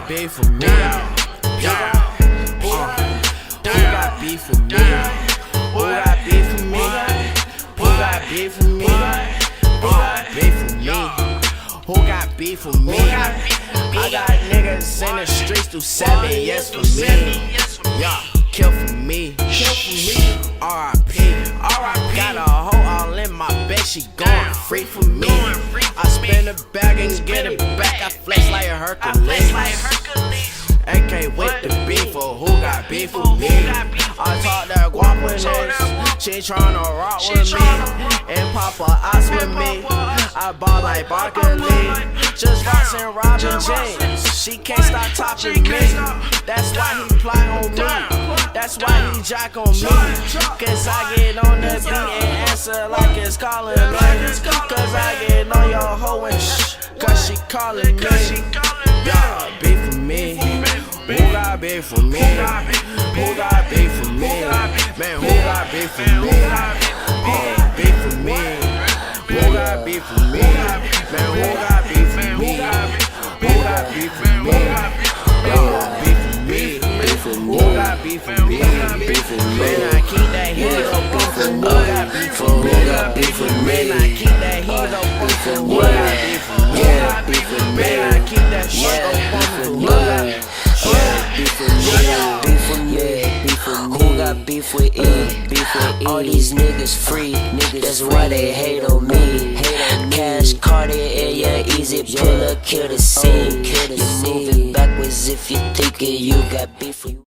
beef for me? Who got beef for me? Who got beef for me? Who got beef for me? Beef for me. Who got beef for me? I got niggas in the streets do 7 years for me. Yeah, kill for me. R.I.P. Got a hoe all in my bed, she going free for me. I spin a bag and get it back. I flex like a Hercules. AK with the beef for who got beef for me. I talk that guap with this. She tryna rock with me and pop her eyes with me. I ball like Barkley, just rocks and Robin James. She can't stop topping me. That's why he fly on me. That's why he jack on me. Cause I get on the beat and answer like it's calling me. Cause I get on your hoe and shh, cause she calling me. Y'all beef for me. Who got beef for me? Who got beef for me? Man, who got beef for me? Beef for me. Who got beef for me? Man, who got beef for me? Who got beef for me? Beef for me. Who got beef for me? Man, I keep that heat up. Who got beef for me? Who got beef for me? Man, I keep that heat up. Who got beef for me? Who got beef for me? Man, I keep that shit up. Who got Who got beef with E? All these niggas free, that's why they hate on me. Cash carded and yeah, easy pull up, kill the scene. You're moving backwards if you thinking you got beef with